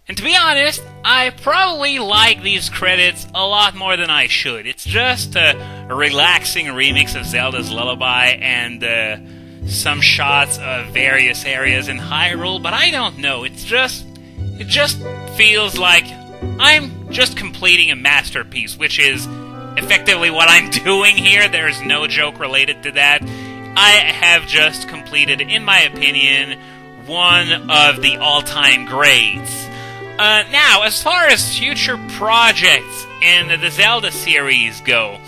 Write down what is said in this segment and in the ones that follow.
And to be honest, I probably like these credits a lot more than I should. It's just a relaxing remix of Zelda's Lullaby and some shots of various areas in Hyrule, but I don't know. It just feels like I'm just completing a masterpiece, which is effectively what I'm doing here. There's no joke related to that. I have just completed, in my opinion, one of the all-time greats. Now, as far as future projects in the Zelda series go,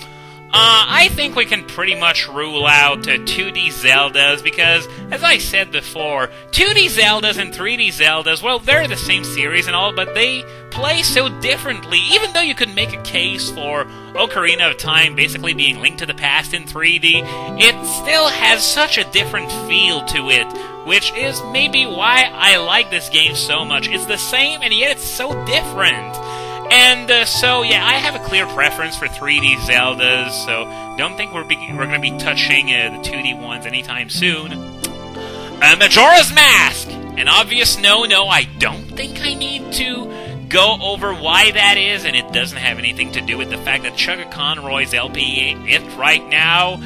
I think we can pretty much rule out 2D Zeldas because, as I said before, 2D Zeldas and 3D Zeldas, well, they're the same series and all, but they play so differently. Even though you could make a case for Ocarina of Time basically being Link to the Past in 3D, it still has such a different feel to it, which is maybe why I like this game so much. It's the same, and yet it's so different. And so, yeah, I have a clear preference for 3D Zeldas, so don't think we're going to be touching the 2D ones anytime soon. Majora's Mask! An obvious no, I don't think I need to go over why that is, and it doesn't have anything to do with the fact that Chugga Conroy's LP ain't it right now.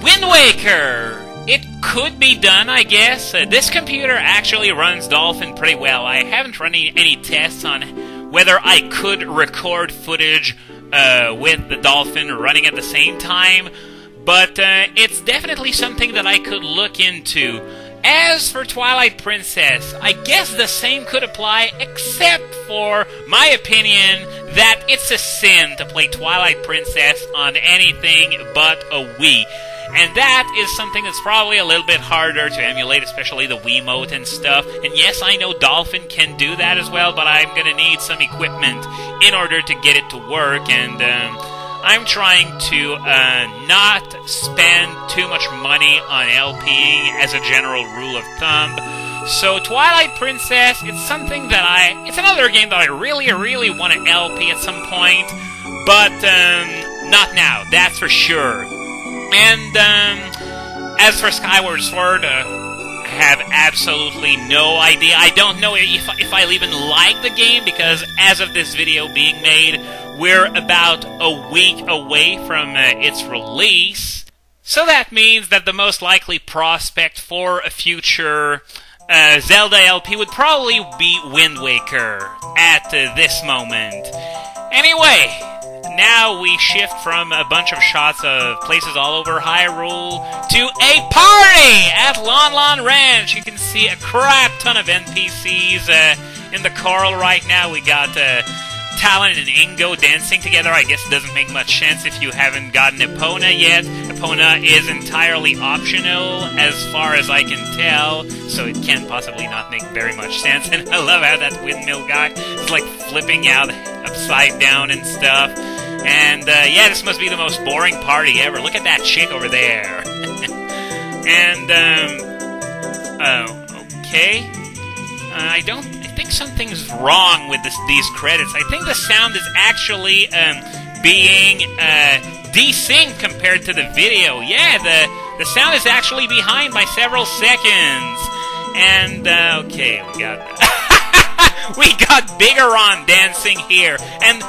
Wind Waker! It could be done, I guess. This computer actually runs Dolphin pretty well. I haven't run any tests on whether I could record footage with the Dolphin running at the same time, but it's definitely something that I could look into. As for Twilight Princess, I guess the same could apply, except for my opinion that it's a sin to play Twilight Princess on anything but a Wii. And that is something that's probably a little bit harder to emulate, especially the Wiimote and stuff. And yes, I know Dolphin can do that as well, but I'm going to need some equipment in order to get it to work. And I'm trying to not spend too much money on LPing as a general rule of thumb. So Twilight Princess, it's something that it's another game that I really, really want to LP at some point, but not now, that's for sure. And as for Skyward Sword, I have absolutely no idea. I don't know if I'll even like the game, because as of this video being made, we're about a week away from its release. So that means that the most likely prospect for a future Zelda LP would probably be Wind Waker at this moment. Anyway, now we shift from a bunch of shots of places all over Hyrule to a party at Lon Lon Ranch. You can see a crap ton of NPCs in the choral right now. We got Talon and Ingo dancing together. I guess it doesn't make much sense if you haven't gotten Epona yet. Epona is entirely optional as far as I can tell, so it can't possibly not make very much sense. And I love how that windmill guy is like flipping out upside down and stuff. And yeah, this must be the most boring party ever. Look at that chick over there. And okay. I think something's wrong with these credits. I think the sound is actually being desynced compared to the video. Yeah, the sound is actually behind by several seconds. And okay, we got Bigoron dancing here. And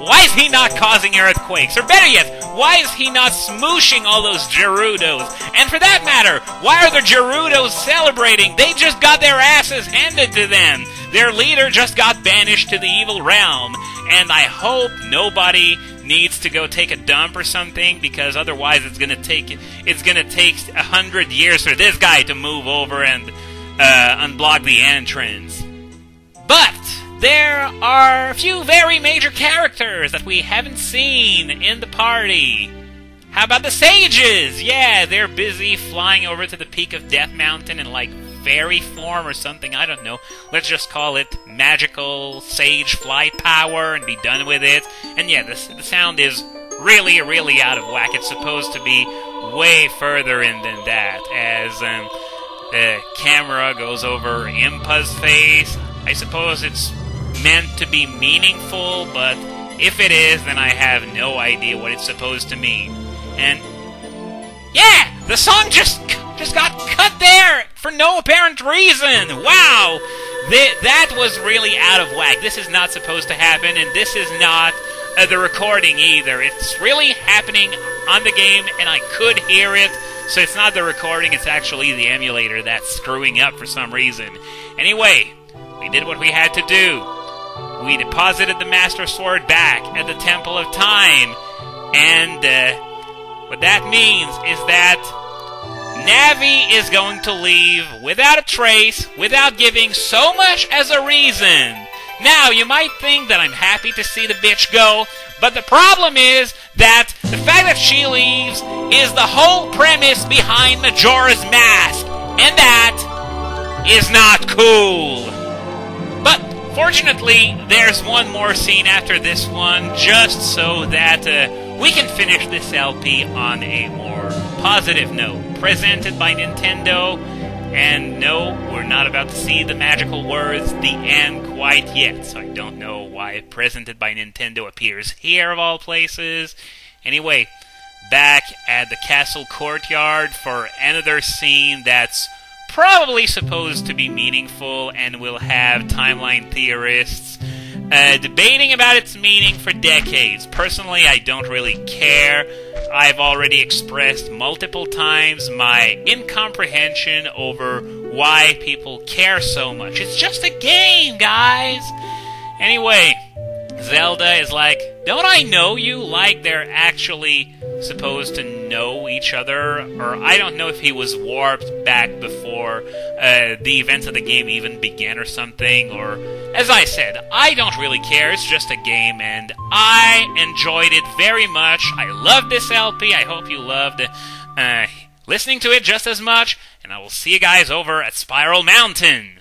why is he not causing earthquakes? Or better yet, why is he not smooshing all those Gerudos? And for that matter, why are the Gerudos celebrating? They just got their asses handed to them. Their leader just got banished to the evil realm. And I hope nobody needs to go take a dump or something, because otherwise it's gonna take 100 years for this guy to move over and unblock the entrance. But there are a few very major characters that we haven't seen in the party. How about the sages? Yeah, they're busy flying over to the peak of Death Mountain in like fairy form or something, I don't know. Let's just call it magical sage flight power and be done with it. And yeah, the sound is really, really out of whack. It's supposed to be way further in than that, as the camera goes over Impa's face. I suppose it's meant to be meaningful, but if it is, then I have no idea what it's supposed to mean. And yeah, the song just got cut there for no apparent reason. Wow, That was really out of whack. This is not supposed to happen, and this is not the recording either. It's really happening on the game, and I could hear it, so it's not the recording, it's actually the emulator that's screwing up for some reason. Anyway, we did what we had to do. We deposited the Master Sword back at the Temple of Time, and what that means is that Navi is going to leave without a trace, without giving so much as a reason. Now, you might think that I'm happy to see the bitch go, but the problem is that the fact that she leaves is the whole premise behind Majora's Mask, and that is not cool. But fortunately, there's one more scene after this one, just so that we can finish this LP on a more positive note. Presented by Nintendo, and no, we're not about to see the magical words, the end, quite yet, so I don't know why Presented by Nintendo appears here of all places. Anyway, back at the castle courtyard for another scene that's probably supposed to be meaningful and will have timeline theorists debating about its meaning for decades. Personally, I don't really care. I've already expressed multiple times my incomprehension over why people care so much. It's just a game, guys! Anyway, Zelda is like, don't I know you? Like they're actually supposed to know each other, or I don't know if he was warped back before the events of the game even began or something, or, as I said, I don't really care, it's just a game, and I enjoyed it very much. I loved this LP, I hope you loved listening to it just as much, and I will see you guys over at Spiral Mountain.